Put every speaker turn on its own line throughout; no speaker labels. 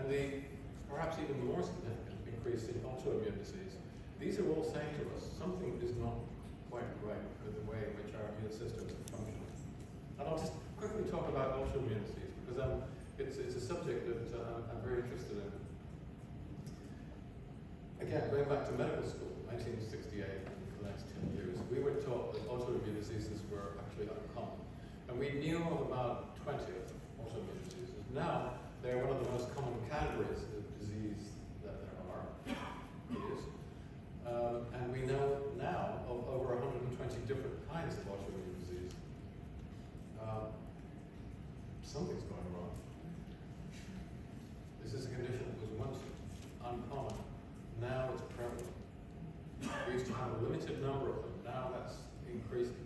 and the perhaps even more significant increase in autoimmune disease. These are all saying to us something is not quite right with the way in which our immune systems are functioning. And I'll just quickly talk about autoimmune disease because it's a subject that I'm very interested in. Again, going back to medical school, 1968, and for the next 10 years, we were taught that autoimmune diseases were actually uncommon. And we knew of about 20 autoimmune diseases. Now, they're one of the most common categories of disease that there are. And we know now of over 120 different kinds of autoimmune disease. Something's going wrong. This is a condition that was once uncommon. Now it's prevalent. We used to have a limited number of them. Now that's increased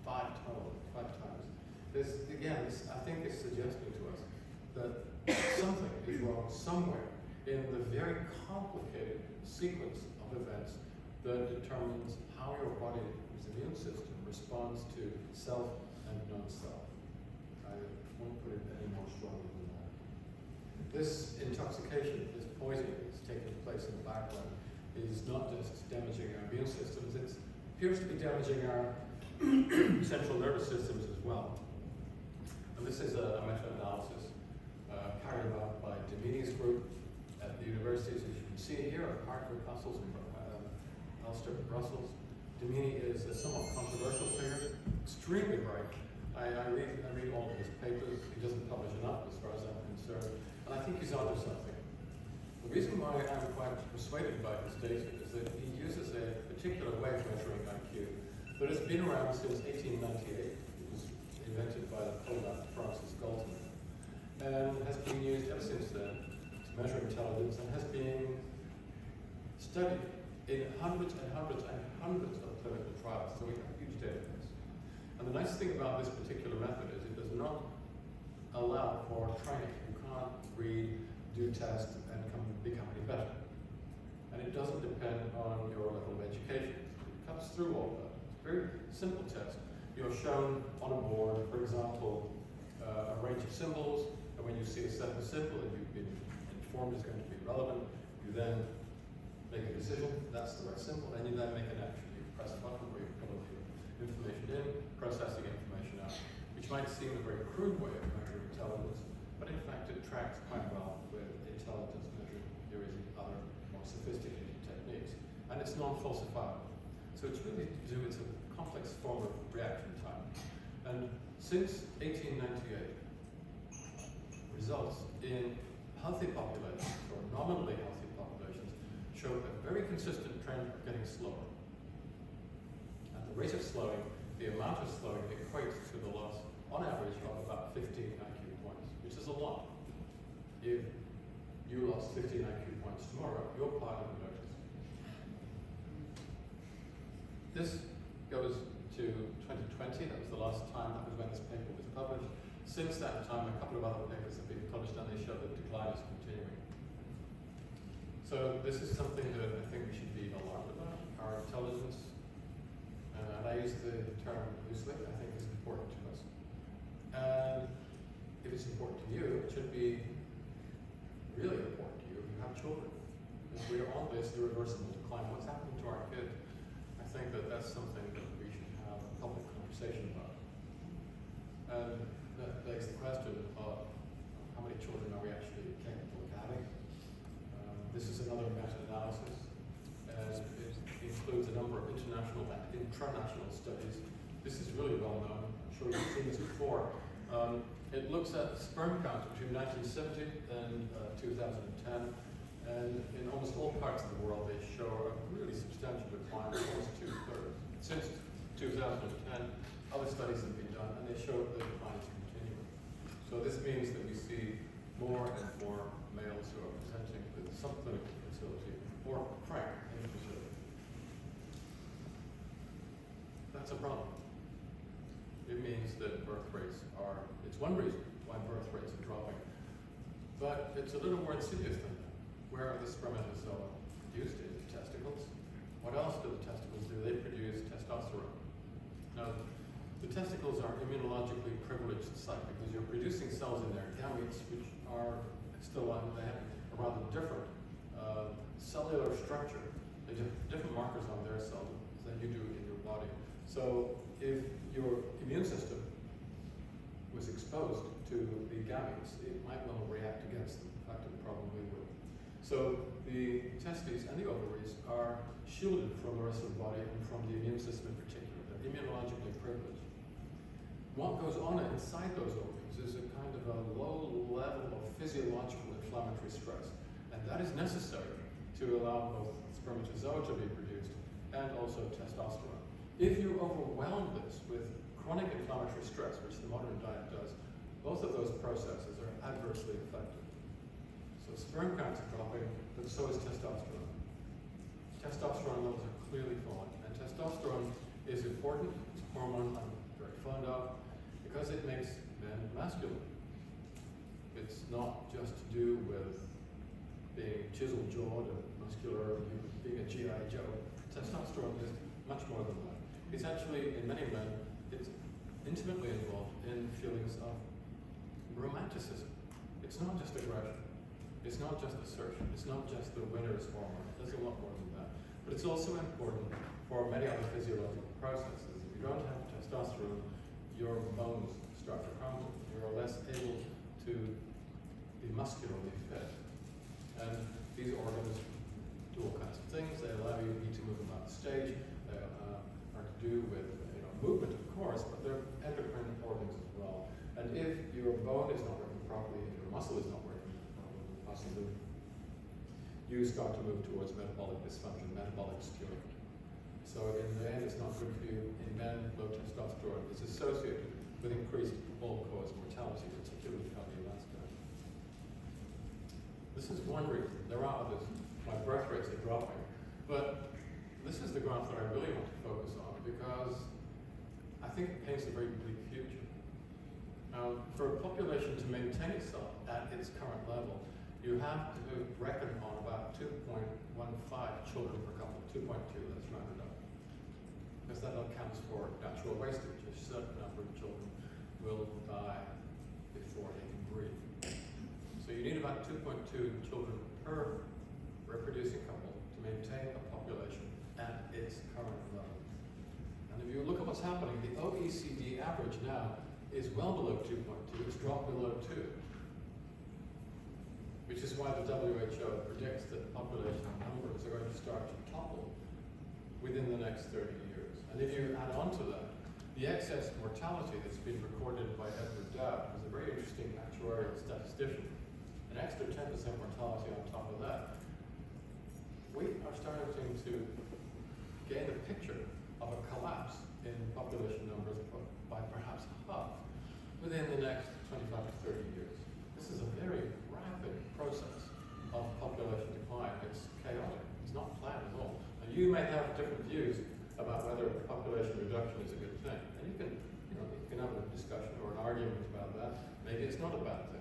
five times. This, again, I think is suggesting to us that something is wrong somewhere in the very complicated sequence of events that determines how your body's immune system responds to self and non-self. I won't put it any more strongly than that. This intoxication, this poisoning that's taking place in the background is not just damaging our immune systems, it appears to be damaging our central nervous systems as well. And this is a meta-analysis carried out by Domini's group at the universities, as you can see here, at Hartford, Brussels, and Ulster, Brussels. Domini is a somewhat controversial figure, extremely bright. I read all of his papers. He doesn't publish enough as far as I'm concerned, and I think he's onto something. The reason why I'm quite persuaded by his data is that he uses a particular way of measuring IQ that has been around since 1898. It was invented by the Poland Francis Galton, and has been used ever since then to measure intelligence, and has been studied in hundreds and hundreds and hundreds of clinical trials. So we have a huge database. And the nice thing about this particular method is it does not allow for training. You can't read, do tests, and become any better. And it doesn't depend on your level of education. It cuts through all of that. It's a very simple test. You're shown on a board, for example, a range of symbols, and when you see a certain symbol and you've been informed is going to be relevant, you then make a decision, that's the right symbol, and you then make an action. You press a button where you put all the information in, processing information out, which might seem a very crude way of measuring intelligence, but in fact it tracks quite well with intelligence measuring. There is other more sophisticated techniques, and it's non-falsifiable. So it's really to do with a complex form of reaction time. And since 1898, results in healthy populations, or nominally healthy populations, show a very consistent trend of getting slower. At the rate of slowing, the amount of slowing equates to the loss, on average, of about 15 IQ points, which is a lot. If you lost 15 IQ points tomorrow, your pilot would notice. This goes to 2020, that was the last time, that was when this paper was published. Since that time, a couple of other papers have been published and they show that decline is continuing. So this is something that I think we should be alarmed about. Our intelligence, and I use the term loosely, I think is important to us. And if it's important to you, it should be really important to you if you have children. If we are on this irreversible decline, what's happening to our kids? I think that that's something that we should have a public conversation about. And that begs the question of how many children are we actually capable of having? This is another meta-analysis, and it includes a number of international and intranational studies. This is really well known. I'm sure you've seen this before. It looks at sperm counts between 1970 and 2010, and in almost all parts of the world they show a really substantial decline, almost 2/3. Since 2010, other studies have been done, and they show that the decline is continuing. So this means that we see more and more males who are presenting with some clinical fertility or frank infertility. That's a problem. It means that birth rates are, it's one reason why birth rates are dropping, but it's a little more insidious than that. Where are the spermatozoa produced? In the testicles. What else do the testicles do? They produce testosterone. Now, the testicles are immunologically privileged site because you're producing cells in there, gametes, which are still on, they a rather different cellular structure. They have different markers on their cells than you do in your body. So if your immune system was exposed to the gametes, it might well react against them. In fact, it probably will. So the testes and the ovaries are shielded from the rest of the body and from the immune system in particular. They're immunologically privileged. What goes on inside those organs is a kind of a low level of physiological inflammatory stress, and that is necessary to allow both spermatozoa to be produced and also testosterone. If you overwhelm this with chronic inflammatory stress, which the modern diet does, both of those processes are adversely affected. So sperm counts are dropping, but so is testosterone. Testosterone levels are clearly falling, and testosterone is important. It's a hormone I'm very fond of because it makes men masculine. It's not just to do with being chisel-jawed and muscular and being a G.I. Joe. Testosterone is much more than that. It's actually, in many men, it's intimately involved in feelings of romanticism. It's not just aggression. It's not just assertion. It's not just the winner's hormone. There's a lot more than that. But it's also important for many other physiological processes. If you don't have testosterone, your bones start to crumble. You're less able to be muscularly fit. And these organs do all kinds of things. They allow you to move about the stage. They are to do with movement, of course, but they're endocrine organs as well. And if your bone is not working properly, if your muscle is not working properly, possibly, you start to move towards metabolic dysfunction, metabolic skewing. So in the end, it's not good for you. In men, low testosterone is associated with increased all-cause mortality, particularly cardiovascular. This is one reason. There are others. My birth rates are dropping. But this is the graph that I really want to focus on because I think it paints a very bleak future. Now, for a population to maintain itself at its current level, you have to reckon on about 2.15 children per couple, 2.2, let's round it up. Because that accounts for natural wastage. A certain number of children will die before they can breathe. So you need about 2.2 children per reproducing couple to maintain a population at its current level. And if you look at what's happening, the OECD average now is well below 2.2. It's dropped below 2. Which is why the WHO predicts that population numbers are going to start to topple within the next 30 years. And if you add on to that, the excess mortality that's been recorded by Edward Dowd, who's a very interesting actuarial statistician, an extra 10% mortality on top of that, we are starting to gain a picture of a collapse in population numbers by perhaps half within the next 25 to 30 years. This is a very rapid process of population decline. It's chaotic. It's not planned at all. And you may have different views about whether population reduction is a good thing. And you can have a discussion or an argument about that. Maybe it's not a bad thing.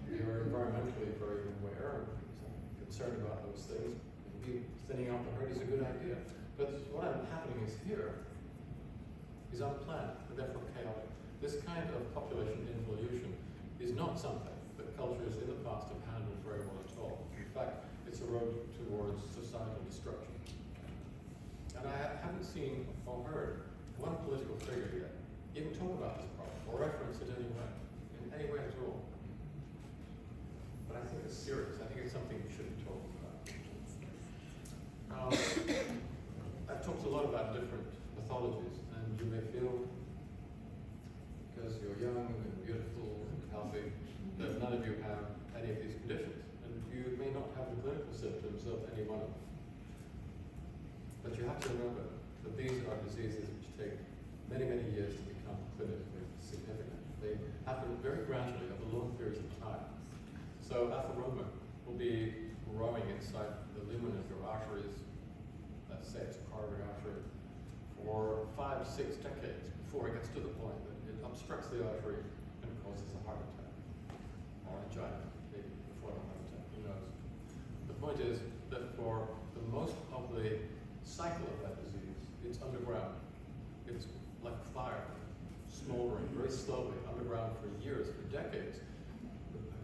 You're environmentally very aware and concerned about those things. Maybe thinning out the herd is a good idea. But what happening is here is unplanned and therefore chaotic. This kind of population involution is not something that cultures in the past have handled very well at all. In fact, it's a road towards societal destruction. And I haven't seen or heard one political figure yet even talk about this problem or reference it in any way at all. But I think it's serious. I think it's something we should be talking about. I've talked a lot about different pathologies, and you may feel, because you're young and beautiful and healthy, that none of you have any of these conditions. And you may not have the clinical symptoms of any one of them. But you have to remember that these are diseases which take many, many years to become clinically significant. They happen very gradually over long periods of time. So atheroma will be growing inside the lumen of your arteries, let's say it's a coronary artery, for 5, 6 decades before it gets to the point that it obstructs the artery and causes a heart attack. Or angina, maybe before the heart attack, who knows. The point is that for the most of the cycle of that disease, it's underground. It's like fire, smoldering very slowly underground for years, for decades,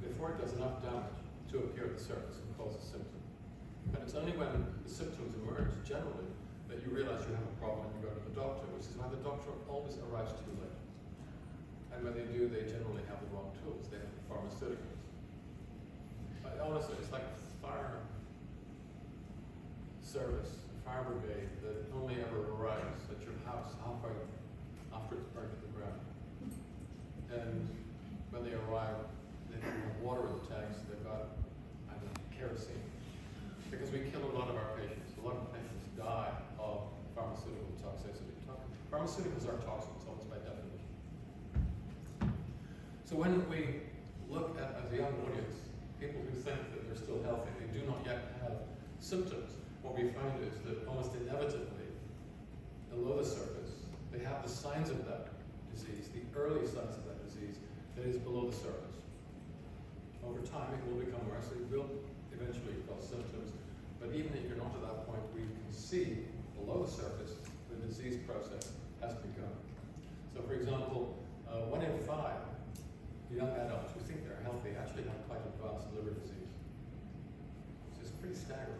before it does enough damage to to appear at the surface and cause a symptom. And it's only when the symptoms emerge, generally, that you realize you have a problem and you go to the doctor, which is why the doctor always arrives too late. And when they do, they generally have the wrong tools. They have the pharmaceuticals. But honestly, it's like fire service, fire brigade, that only ever arrives at your house halfway after it's burned to the ground. And when they arrive, they have water in the tanks, they've got, I don't know, kerosene. Because we kill a lot of our patients. A lot of patients die of pharmaceutical toxicity. Pharmaceuticals are toxins, almost by definition. So when we look at, as a young audience, people who think that they're still healthy, they do not yet have symptoms, what we find is that almost inevitably, below the surface, they have the signs of that disease, the early signs of that disease, that is below the surface. Over time, it will become worse. It will eventually cause symptoms. But even if you're not to that point, we can see below the surface the disease process has begun. So, for example, 1 in 5 young adults who think they're healthy actually have quite advanced liver disease, which is pretty staggering.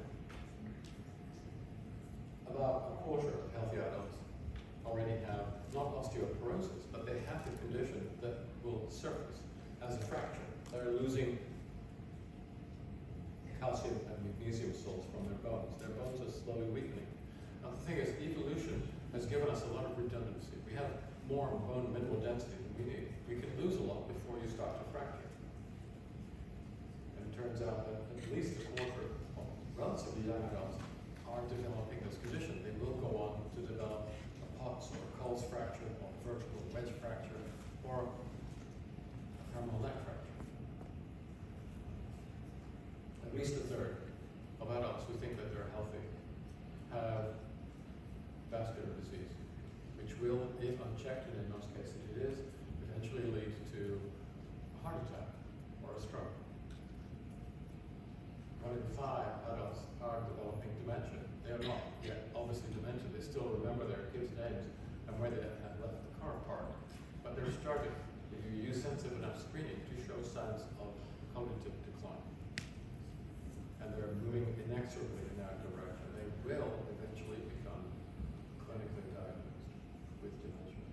About a quarter of healthy adults already have not osteoporosis, but they have the condition that will surface as a fracture. They're losing calcium and magnesium salts from their bones. Their bones are slowly weakening. Now the thing is, evolution has given us a lot of redundancy. We have more bone mineral density than we need. We can lose a lot before you start to fracture. And it turns out that at least a quarter of relatively young adults are developing this condition. They will go on to develop a Potts or a Coles fracture, or a vertebral wedge fracture, or a femoral neck fracture. At least a third of adults who think that they're healthy have vascular disease, which will, if unchecked, and in most cases it is, eventually lead to a heart attack or a stroke. 1 in 5 adults are developing dementia. They are not yet obviously dementia. They still remember their kids' names and where they had left the car parked. But they're starting, if you use sensitive enough screening, to show signs of cognitive decline. And they're moving inexorably in that direction. They will eventually become clinically diagnosed with dementia.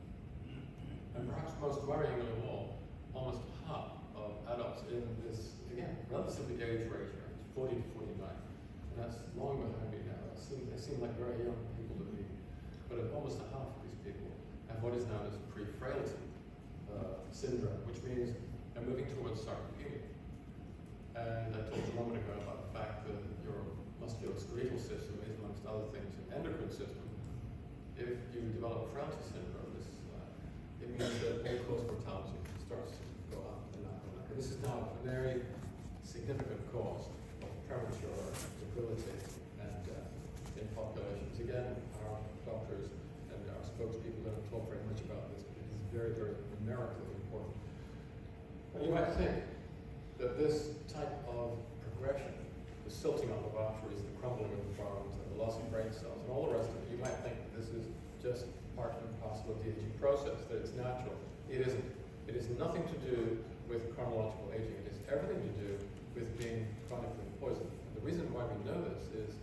And perhaps most worryingly of all, almost half of adults in this, again, relatively age range, 40 to 49. And that's long behind me now. They seem like very young people to me. But almost a half of these people have what is known as pre-frailty syndrome, which means they're moving towards sarcopenia. And I talked a moment ago about the fact that your musculoskeletal system is, amongst other things, an endocrine system. If you develop frailty syndrome, it means that all-cause mortality starts to go up and up and up. And this is now a very significant cause of premature debility and in populations. Again, our doctors and our spokespeople don't talk very much about this, but it is very, very numerically important. And you might think that this type of progression, the silting of arteries, the crumbling of the bones, and the loss of brain cells, and all the rest of it, you might think that this is just part and parcel of the aging process, that it's natural. It isn't. It has nothing to do with chronological aging. It has everything to do with being chronically poisoned. And the reason why we know this is,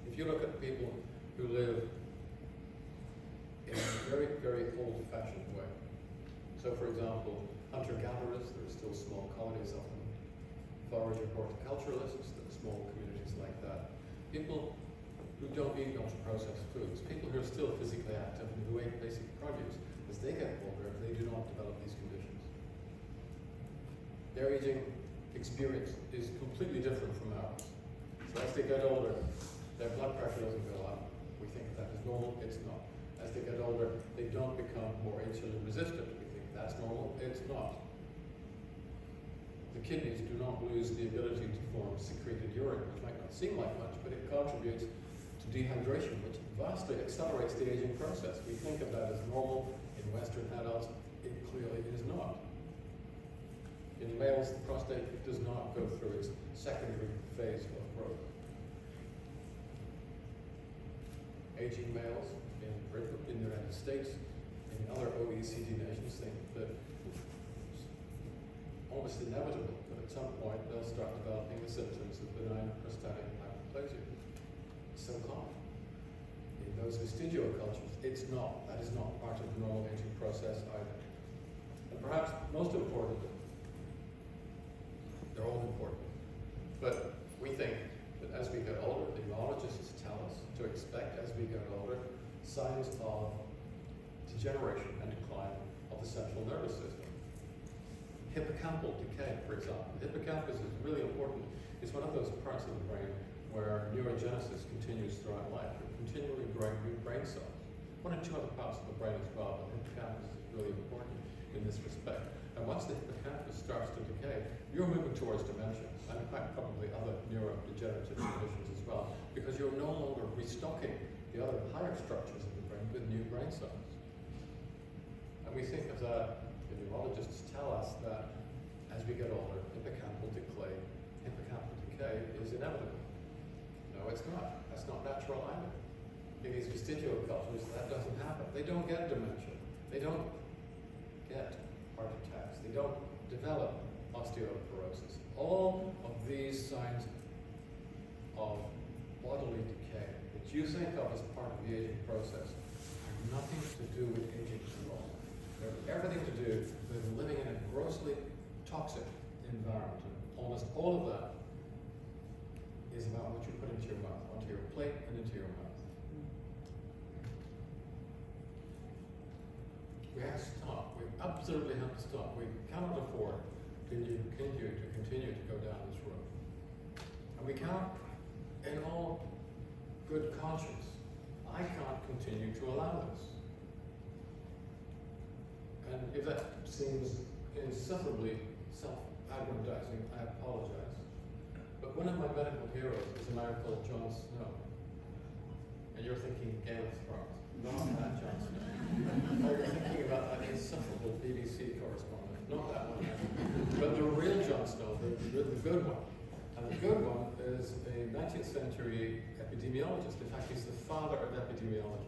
if you look at people who live in a very, very old-fashioned way. So, for example, hunter-gatherers, there are still small colonies of them. Forager horticulturalists, there are small communities like that. People who don't eat ultra-processed foods, people who are still physically active and who eat basic produce, as they get older, they do not develop these conditions. Their aging experience is completely different from ours. So as they get older, their blood pressure doesn't go up. We think that is normal, it's not. As they get older, they don't become more insulin resistant. We think that's normal, it's not. The kidneys do not lose the ability to form secreted urine, which might not seem like much, but it contributes to dehydration, which vastly accelerates the aging process. We think of that as normal in Western adults. It clearly is not. In males, the prostate does not go through its secondary phase of growth. Aging males in Britain, in the United States, in other OECD nations think that it's almost inevitable that at some point they'll start developing the symptoms of benign prostatic hyperplasia. So common. In those vestigial cultures, that is not part of the normal aging process either. And perhaps most importantly, they're all important, but we think that as we get older, the neurologists tell us to expect as we get older signs of degeneration and decline of the central nervous system. Hippocampal decay, for example. The hippocampus is really important. It's one of those parts of the brain where neurogenesis continues throughout life. We're continually growing new brain cells. One or two other parts of the brain as well, but the hippocampus is really important in this respect. And once the hippocampus starts to decay, you're moving towards dementia, and in fact probably other neurodegenerative conditions as well, because you're no longer restocking the other higher structures of the brain with new brain cells. And we think of that, the neurologists tell us that as we get older, hippocampal decay is inevitable. No, it's not. That's not natural either. In these vestigial cultures, that doesn't happen. They don't get dementia. They don't get heart attacks. They don't develop osteoporosis. All of these signs of bodily decay that you think of as part of the aging process have nothing to do with aging at all. They have everything to do with living in a grossly toxic environment. And almost all of that is about what you put into your mouth, onto your plate and into your mouth. We have to stop. We absolutely have to stop. We cannot afford to continue to go down this road. And we cannot, in all good conscience, I can't continue to allow this. And if that seems insufferably self-aggrandizing, I apologize. But one of my medical heroes is a man called John Snow. And you're thinking Game of Thrones, not that John Snow. Or you're thinking about that insufferable BBC correspondent, not that one. But the real John Snow, the good one. And the good one is a 19th century epidemiologist. In fact, he's the father of epidemiology.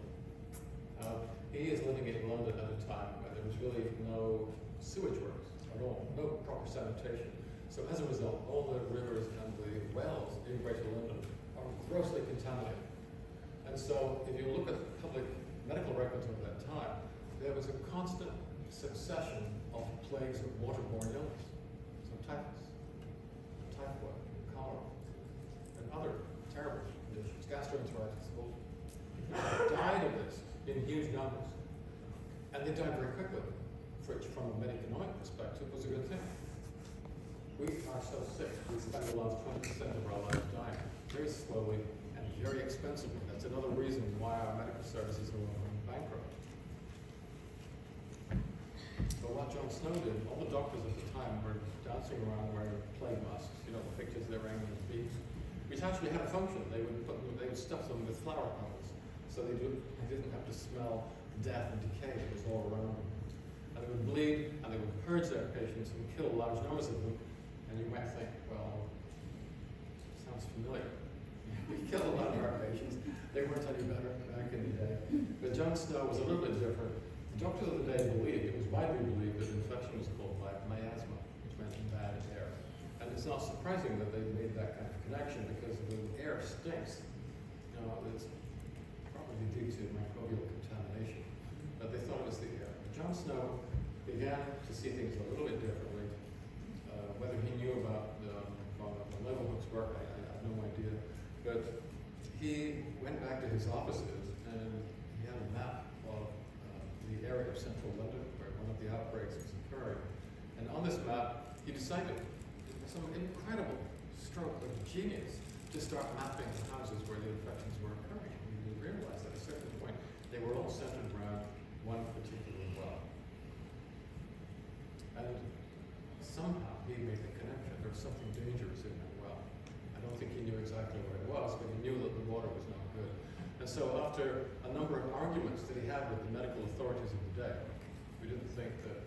He is living in London at a time where there was really no sewage works at all, no proper sanitation. So as a result, all the rivers and the wells in Greater London are grossly contaminated. And so if you look at the public medical records of that time, there was a constant succession of plagues of waterborne illness. So typhus, typhoid, cholera, and other terrible conditions, gastroenteritis. People died of this in huge numbers. And they died very quickly, which from a medical perspective was a good thing. We are so sick, we spend the last 20% of our lives dying very slowly and very expensively. That's another reason why our medical services are going bankrupt. But what John Snow did, all the doctors at the time were dancing around wearing plague masks, you know, the pictures they were hanging on the beach, which actually had a function. They would stuff them with flower petals, so they didn't have to smell death and decay that was all around them. And they would bleed, and they would purge their patients and kill large numbers of them. And you might think, well, sounds familiar. We killed a lot of our patients. They weren't any better back in the day. But John Snow was a little bit different. The doctors of the day believed, it was widely believed, that infection was caused by miasma, which meant bad air. And it's not surprising that they made that kind of connection, because the air stinks. You know, it's probably due to microbial contamination. But they thought it was the air. John Snow began to see things a little bit differently. Whether he knew about the Leavenworth's work, I have no idea. But he went back to his offices and he had a map of the area of central London where one of the outbreaks was occurring. And on this map, he decided, some incredible stroke of genius, to start mapping the houses where the infections were occurring. And he realized that at a certain point, they were all centered around one particular well. And somehow he made the connection. There was something dangerous in that well. I don't think he knew exactly what it was, but he knew that the water was not good. And so after a number of arguments that he had with the medical authorities of the day, we didn't think that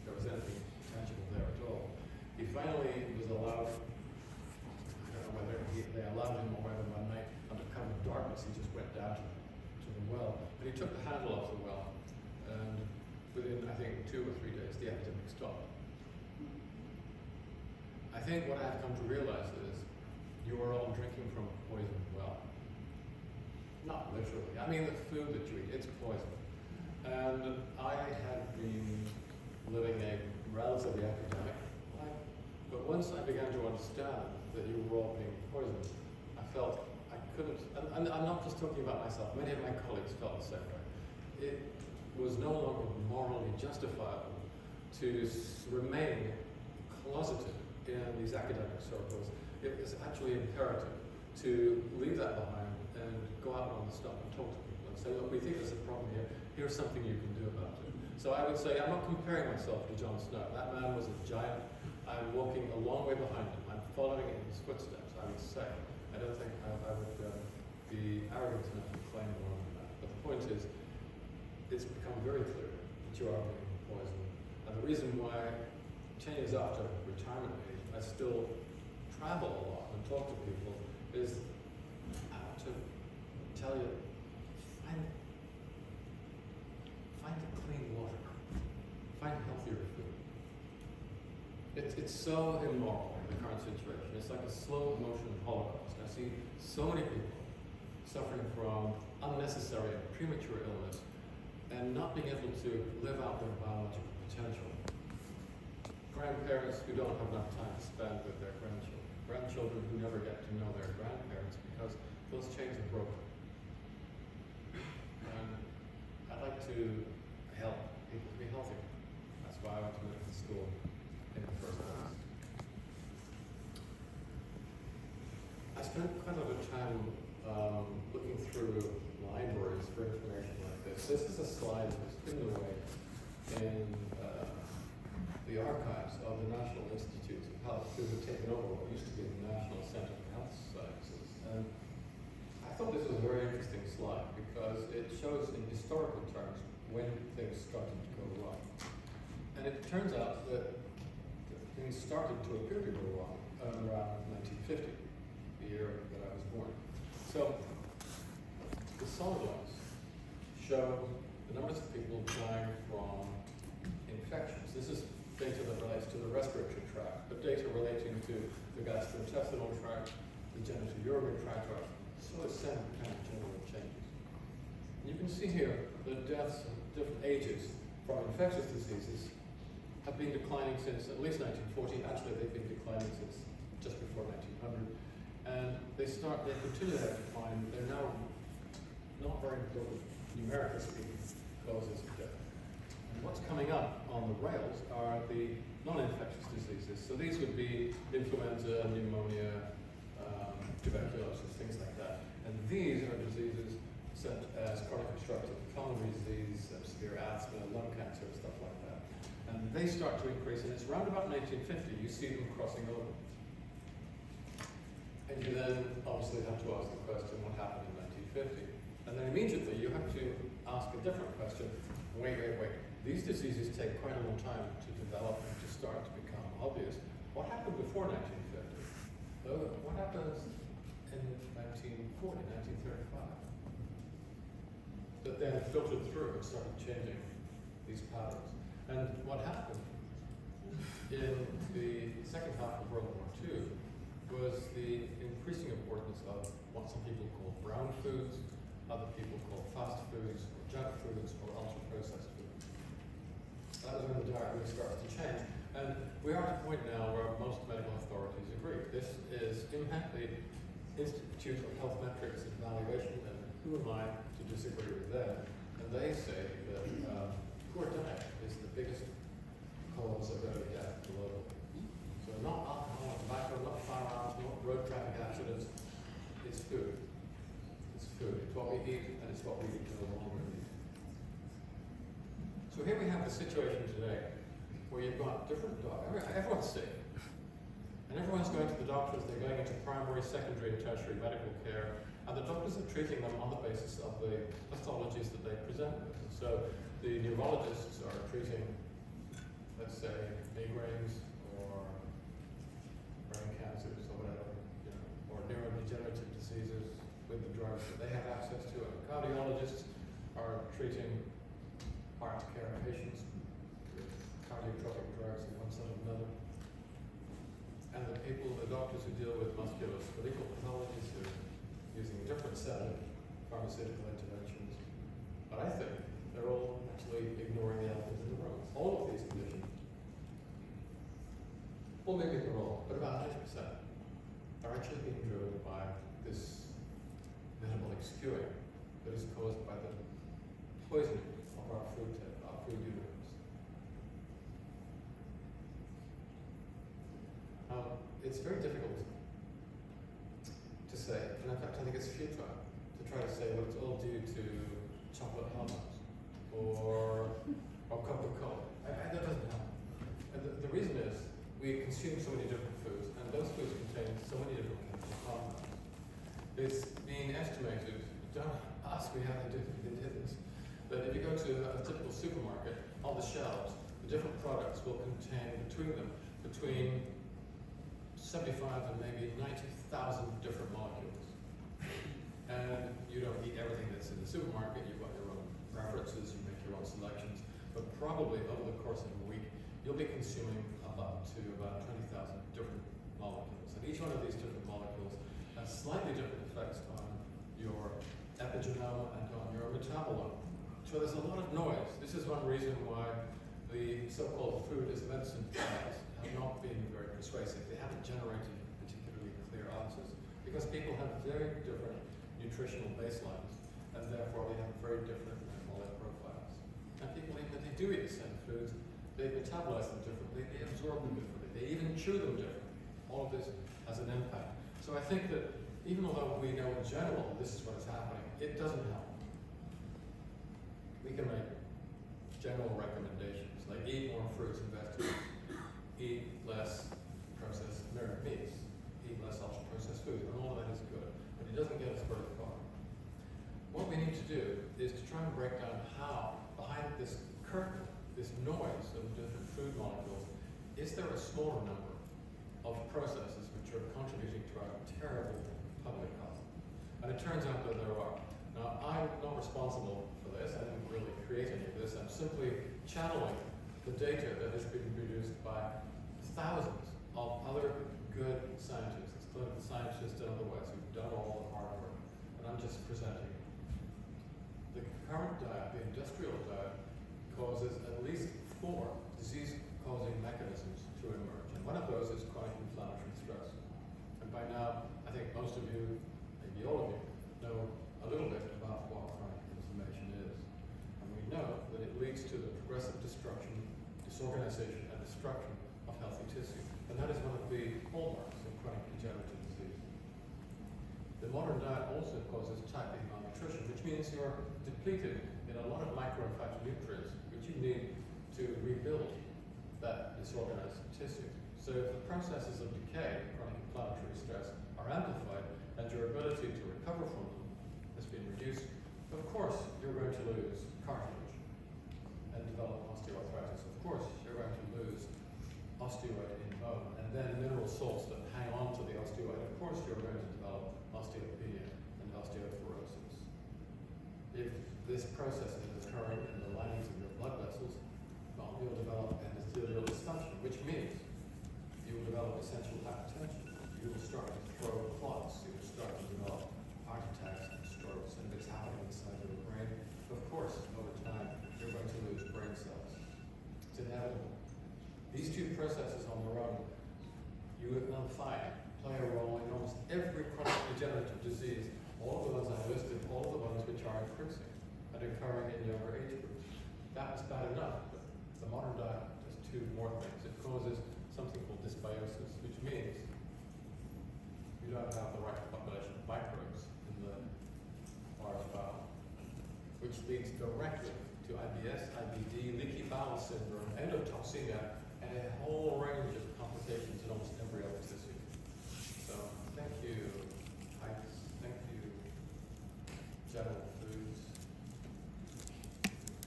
there was anything tangible there at all. He finally was allowed, I don't know whether they allowed him or whether one night, under cover of darkness, he just went down to the well. But he took the handle off the well, and within, I think, 2 or 3 days, the epidemic stopped. I think what I've come to realize is you are all drinking from a poisoned well. Not literally. I mean, the food that you eat, it's poison. And I had been living a relatively academic life, but once I began to understand that you were all being poisoned, I felt I couldn't, and I'm not just talking about myself, many of my colleagues felt the same way. It was no longer morally justifiable to remain closeted in these academic circles. It was actually imperative to leave that behind and go out on the stuff and talk to people and say, look, we think there's a problem here, here's something you can do about it. So I would say, I'm not comparing myself to Jon Snow. That man was a giant. I'm walking a long way behind him. I'm following in his footsteps, I would say. I don't think I would be arrogant enough to claim more than that. But the point is, it's become very clear that you are being poisoned. And the reason why 10 years after retirement age, I still travel a lot and talk to people is I want to tell you, find clean water, find healthier food. It's so immoral in the current situation. It's like a slow motion holocaust. I see so many people suffering from unnecessary and premature illness and not being able to live out their biological potential. Grandparents who don't have enough time to spend with their grandchildren. Grandchildren who never get to know their grandparents because those chains are broken. And I'd like to help people to be healthier. That's why I went to medical school in the first place. I spent quite a lot of time looking through libraries for information like this. This is a slide that was hidden away in the archives of the National Institutes of Health, who had taken over what used to be the National Center for Health Sciences. And I thought this was a very interesting slide because it shows in historical terms when things started to go wrong. And it turns out that things started to appear to go wrong around 1950, the year that I was born. So the solid lines show the numbers of people dying from infections. This is data that relates to the respiratory tract, but data relating to the gastrointestinal tract, the genitourinary tract, are sort of same kind of general changes. And you can see here that deaths of different ages from infectious diseases have been declining since at least 1940. Actually, they've been declining since just before 1900. And they continue that decline. They're now not very important, numerically speaking, causes of death. And what's coming up on the rails are the non-infectious diseases. So these would be influenza, pneumonia, tuberculosis, things like that. And these are diseases such as chronic obstructive pulmonary disease, severe asthma, lung cancer, stuff like that. And they start to increase, and it's around about 1950 you see them crossing over. And you then obviously have to ask the question, what happened in 1950? And then immediately you have to ask a different question. Wait. These diseases take quite a long time to develop and to start to become obvious. What happened before 1950? What happens in 1940, 1935? That then filtered through and started changing these patterns. And what happened in the second half of World War II was the increasing importance of what some people call brown foods, other people call fast foods, or junk foods, or ultra-processed foods. That was when the diet really started to change. And we are at a point now where most medical authorities agree. This is IMHEC, the Institute of Health Metrics and Evaluation, and who am I to disagree with them? And they say that poor diet is the biggest cause of early death globally. So not alcohol, tobacco, not firearms, not road traffic accidents, it's food. It's food. It's what we eat, and it's what we eat no longer eat. So here we have the situation today where you've got different doctors. Everyone's sick. And everyone's going to the doctors. They're going into primary, secondary, and tertiary medical care. And the doctors are treating them on the basis of the pathologies that they present with. So the neurologists are treating, let's say, migraines or brain cancers or whatever, or neurodegenerative diseases with the drugs that they have access to. And the cardiologists are treating heart care patients with cardiotropic drugs of one sort or another. And the people, the doctors who deal with musculoskeletal pathologies who are using a different set of pharmaceutical interventions. But I think they're all actually ignoring the elephant in the room. All of these conditions, well, maybe they're all, but about 90% are actually being driven by this metabolic skewing that is caused by the poisoning of our food universe. It's very difficult to say, and in fact I think it's futile to try to say, well, it's all due to chocolate almonds or Coca-Cola. That doesn't help. And the reason is we consume so many different foods, and those foods contain so many different chemical compounds. It's being estimated, don't ask me how they did this, but if you go to a typical supermarket, on the shelves, the different products will contain between 75 and maybe 90,000 different molecules. And you don't eat everything that's in the supermarket, you've got your own preferences, you make your own selections, but probably over the course of a week, you'll be consuming about 20,000 different molecules. And each one of these different molecules has slightly different effects on your epigenome and on your metabolome. So there's a lot of noise. This is one reason why the so-called food as medicine trials have not been very persuasive. They haven't generated particularly clear answers because people have very different nutritional baselines, and therefore they have very different metabolic profiles. And people, even if they do eat the same foods, they metabolize them differently, they absorb them differently, they even chew them differently. All of this has an impact. So I think that even though we know in general this is what is happening, it doesn't help. We can make general recommendations, like eat more fruits and vegetables, eat less processed meats, eat less ultra-processed foods, and all of that is good, but it doesn't get us very far. What we need to do is to try and break down how, behind this curtain, this noise of different food molecules, is there a smaller number of processes which are contributing to our terrible public health? And it turns out that there are. Now, I'm not responsible for this, I didn't really create any of this, I'm simply channeling the data that has been produced by thousands of other good scientists, clinical scientists and otherwise, who've done all the hard work, and I'm just presenting it. The current diet, the industrial diet, causes at least 4 disease-causing mechanisms to emerge, and one of those is chronic inflammatory stress. And by now, I think most of you, maybe all of you, know a little bit about what chronic inflammation is. And we know that it leads to the progressive destruction, disorganization, and destruction of healthy tissue. And that is one of the hallmarks of chronic degenerative disease. The modern diet also causes type A malnutrition, which means you're depleted in a lot of micro and fatty nutrients, which you need to rebuild that disorganized tissue. So if the processes of decay, chronic inflammatory stress, are amplified, and your ability to recover from them has been reduced, of course you're going to lose cartilage and develop osteoarthritis. Of course you're going to lose osteoid in bone, and then mineral salts that hang on to the osteoid. Of course you're going to develop osteopenia and osteoporosis. If this process is occurring in the linings of your blood vessels, well, you'll develop endothelial dysfunction, which means you will develop essential hypertension. You will start to throw clots. You will start to develop heart attacks and strokes, and if it's happening inside your brain, of course, over time, you're going to lose brain cells. It's inevitable. These two processes on their own, you will find, play a role in almost every chronic degenerative disease, all of the ones I listed, all of the ones which are increasing and occurring in younger age groups. That was bad enough, but the modern diet does 2 more things. It causes something called dysbiosis, which means you don't have the right population of microbes in the large bowel, which leads directly to IBS, IBD, leaky bowel syndrome, endotoxemia, and a whole range of complications in almost every other tissue. So, thank you, Heights. Thank you, General Foods.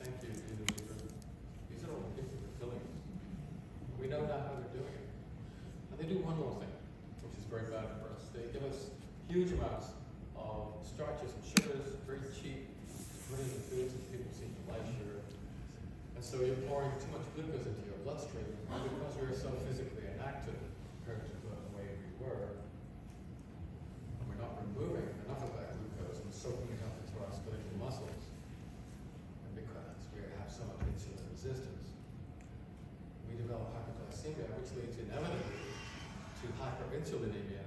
Thank you, Unilever. These are all the people who are killing us. We know now how they're doing it. And they do one more thing, which is very bad for us. They give us huge amounts of starches and sugars, very cheap, brilliant foods that people seem to like sugar. And so you're pouring too much glucose into your bloodstream, and because we're so physically inactive compared to the way which leads inevitably to hyperinsulinemia,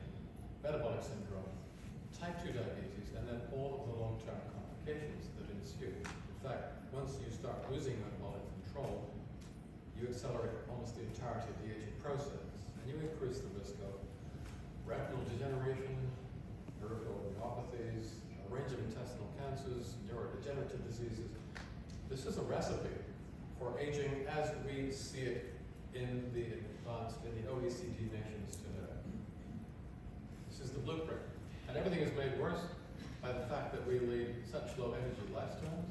metabolic syndrome, type 2 diabetes, and then all of the long-term complications that ensue. In fact, once you start losing metabolic control, you accelerate almost the entirety of the aging process, and you increase the risk of retinal degeneration, peripheral neuropathies, a range of intestinal cancers, neurodegenerative diseases. This is a recipe for aging as we see it in the OECD nations today. This is the blueprint. And everything is made worse by the fact that we lead such low energy lifestyles.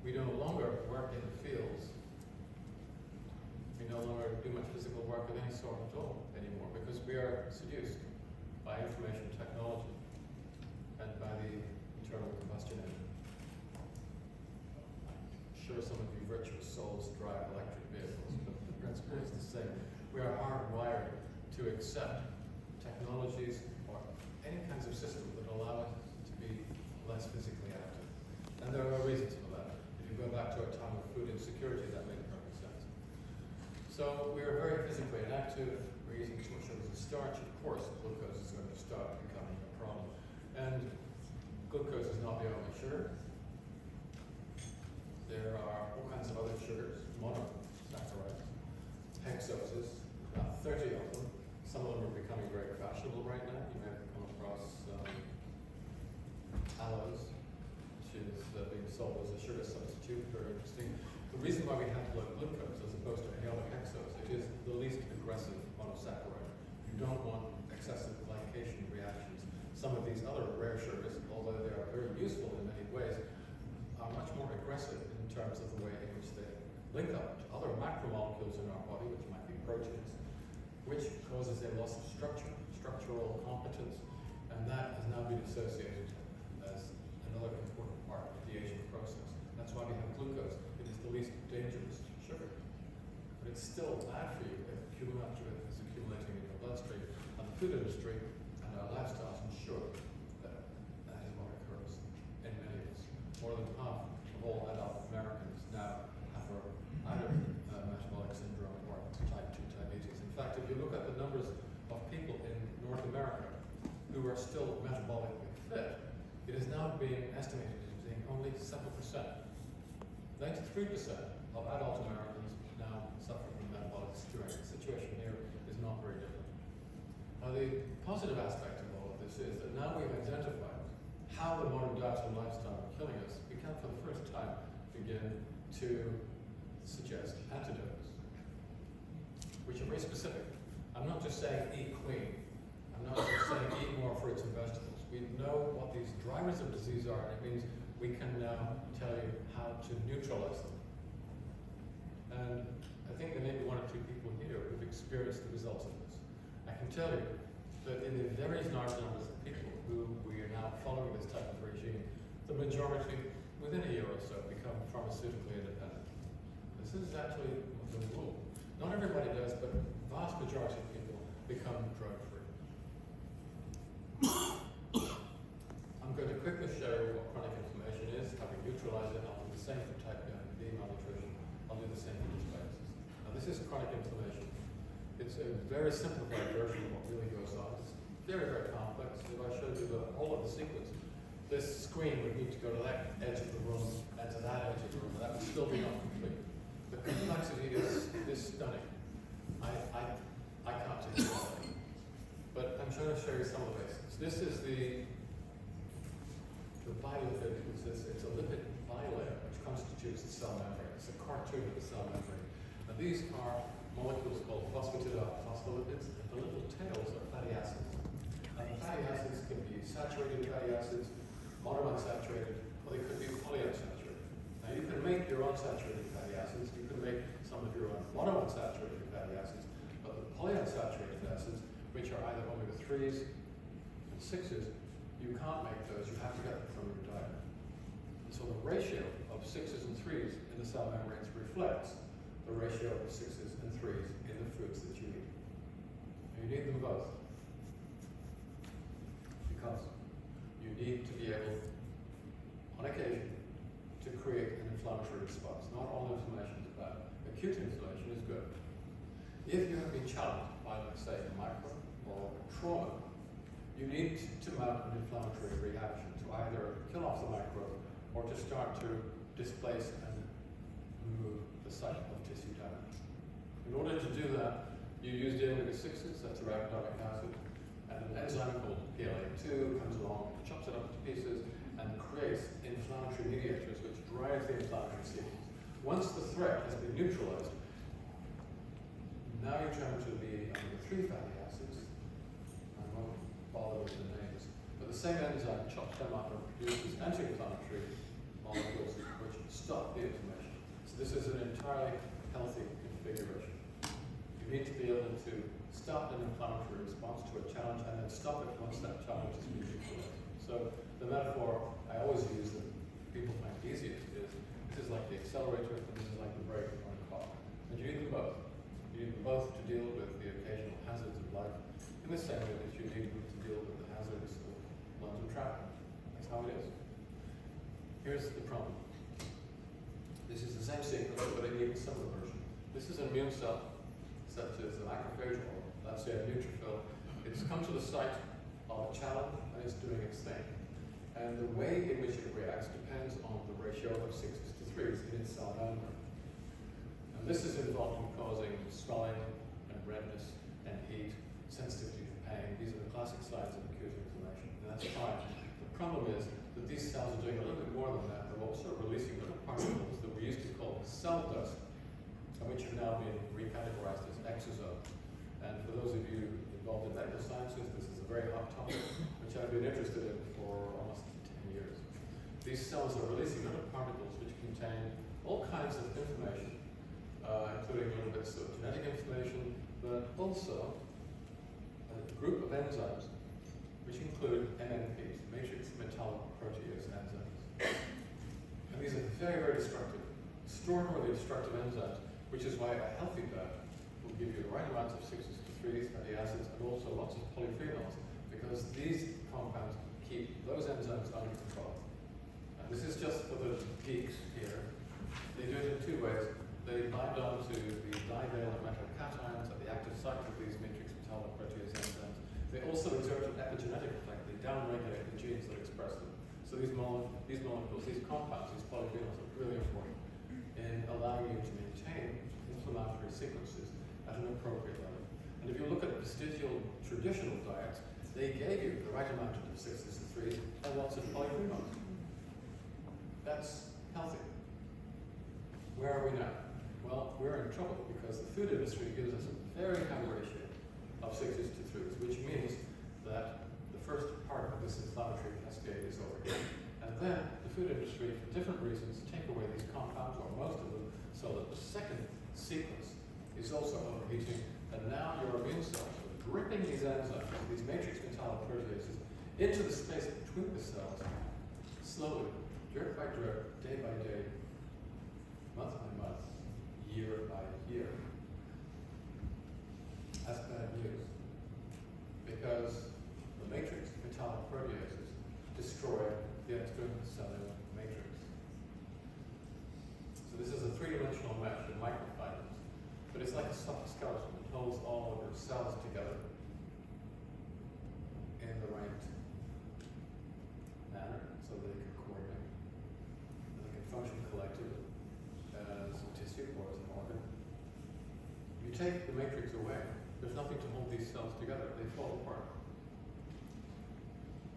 We no longer work in the fields. We no longer do much physical work of any sort at all anymore because we are seduced by information technology and by the internal combustion engine. Sure, some of you virtuous souls drive electric vehicles, but the principle is the same. We are hardwired to accept technologies or any kinds of systems that allow us to be less physically active. And there are reasons for that. If you go back to a time of food insecurity, that made perfect sense. So we are very physically inactive. We're using too much sugars and starch. Of course, glucose is going to start becoming a problem. And glucose is not the only sugar. There are all kinds of other sugars, monosaccharides, hexoses, about 30 of them. Some of them are becoming very fashionable right now. You may have come across aloes, which is being sold as a sugar substitute, very interesting. The reason why we have blood glucose as opposed to inhaled hexose, it is the least aggressive monosaccharide. You don't want excessive glycation reactions. Some of these other rare sugars, although they are very useful in many ways, are much more aggressive in terms of the way in which they link up to other macromolecules in our body, which might be proteins, which causes a loss of structure, structural competence, and that has now been associated as another important part of the aging process. That's why we have glucose. It is the least dangerous sugar. But it's still bad for you if it's accumulating in your bloodstream. And the food industry and our lifestyles ensure that that is what occurs in many of us. More than half of all adult Americans now have either metabolic syndrome or type 2 diabetes. In fact, if you look at the numbers of people in North America who are still metabolically fit, it is now being estimated as being only 7%. 93% of adult Americans now suffer from metabolic syndrome. The situation here is not very different. Now, the positive aspect of all of this is that now we've identified how the modern diet and lifestyle are killing us. We can, for the first time, begin to suggest antidotes, which are very specific. I'm not just saying eat clean. I'm not just saying eat more fruits and vegetables. We know what these drivers of disease are, and it means we can now tell you how to neutralize them. And I think there may be one or two people here who've experienced the results of this. I can tell you that in the very large numbers of people who we are now following this type of regime, the majority, within a year or so, become pharmaceutically independent. This is actually the rule. Not everybody does, but the vast majority of people become drug-free. I'm going to quickly show you what chronic inflammation is, how we neutralize it. I'll do the same for type 1 malnutrition. I'll do the same for dysbiosis. Now, this is chronic inflammation. It's a very simplified version of what really goes on. It's very, very complex. If I showed you the whole of the sequence, this screen would need to go to that edge of the room and to that edge of the room, and that would still be not complete. The complexity is stunning. I can't do it all. But I'm trying to show you some of the basics. This is the bilipid. It's a lipid bilayer which constitutes the cell membrane. It's a cartoon of the cell membrane. Now these are molecules called phospholipids, and the little tails are fatty acids. And the fatty acids can be saturated fatty acids, monounsaturated, or they could be polyunsaturated. Now you can make your own saturated fatty acids, you can make some of your own monounsaturated fatty acids, but the polyunsaturated acids, which are either omega-3s and 6s, you can't make those, you have to get them from your diet. And so the ratio of 6s and 3s in the cell membranes reflects the ratio of 6s and 3s in the foods that you eat. And you need them both. Because you need to be able, on occasion, to create an inflammatory response. Not all inflammation is bad. Acute inflammation is good. If you have been challenged by, let's say, a microbe or trauma, you need to mount an inflammatory reaction to either kill off the microbe or to start to displace and remove the site of tissue damage. In order to do that, you use the omega-6s, that's the arachidonic acid, and an enzyme called PLA2 comes along, chops it up into pieces, and creates inflammatory mediators which drive the inflammatory sequence. Once the threat has been neutralized, now you turn to the omega-3 fatty acids. I won't bother with the names, but the same enzyme chops them up and produces anti-inflammatory molecules which stop the inflammation. So this is an entirely healthy configuration. You need to be able to start an inflammatory response to a challenge and then stop it once that challenge has been neutralized. So the metaphor I always use that people find easiest is this is like the accelerator and this is like the brake on a car. And you need them both. You need them both to deal with the occasional hazards of life in the same way that you need them to deal with the hazards of London traffic. That's how it is. Here's the problem. This is the same sequence, but in even simpler version. This is an immune cell, such as a macrophage or let's say a neutrophil. It's come to the site of a challenge and it's doing its thing. And the way in which it reacts depends on the ratio of 6s to 3s in its cell membrane. And this is involved in causing swelling and redness and heat, sensitivity to pain. These are the classic signs of acute inflammation, and that's fine. The problem is that these cells are doing a little bit more than that. They're also releasing little particles that we used to call cell dust, and which have now been recategorized as exosomes. And for those of you involved in medical sciences, this is a very hot topic, which I've been interested in for almost 10 years. These cells are releasing little particles which contain all kinds of information, including little bits of genetic information, but also a group of enzymes which include MMPs, matrix metalloprotease enzymes. And these are very, very destructive, extraordinarily destructive enzymes, which is why a healthy diet will give you the right amounts of 6s to 3s fatty acids and also lots of polyphenols, because these compounds keep those enzymes under control. And this is just for the geeks here. They do it in two ways. They bind onto the divalent metacations at the active site of these matrix metalloprotease enzymes. They also exert an epigenetic effect. They downregulate the genes that express them. So these molecules, these compounds, these polyphenols are really important in allowing you to maintain inflammatory sequences at an appropriate level. And if you look at vestigial traditional diets, they gave you the right amount of 6s to 3s and lots of polyphenols. That's healthy. Where are we now? Well, we're in trouble because the food industry gives us a very high ratio of 6s to 3s, which means that the first part of this inflammatory cascade is over here. And then the food industry, for different reasons, take away these compounds, or most of them, so that the second sequence is also overheating, and now your immune cells are dripping these enzymes, these matrix metalloproteases, into the space between the cells, slowly, drip by drip, day by day, month by month, year by year. That's bad news, because the matrix metalloproteases destroy the extracellular matrix. So this is a three-dimensional mesh of microfibers, but it's like a soft skeleton that holds all of your cells together in the right manner so they can coordinate, and they can function collectively as a tissue or as an organ. You take the matrix away, there's nothing to hold these cells together. They fall apart.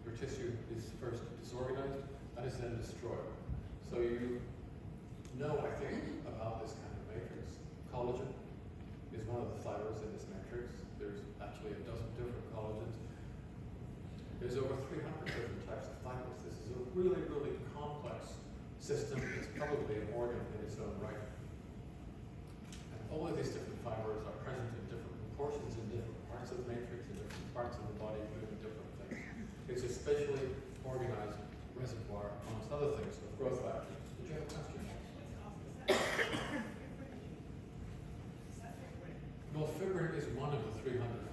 Your tissue is first disorganized and is then destroyed. So you know, I think, about this kind of matrix. Collagen is one of the fibers in this matrix. There's actually a dozen different collagens. There's over 300 different types of fibers. This is a really, really complex system. It's probably an organ in its own right. And all of these different fibers are present in different proportions in different parts of the matrix, in different parts of the body, doing different things. It's a spatially organized reservoir, amongst other things, of growth factors. Did you have a question? Well, fibrin is one of the 300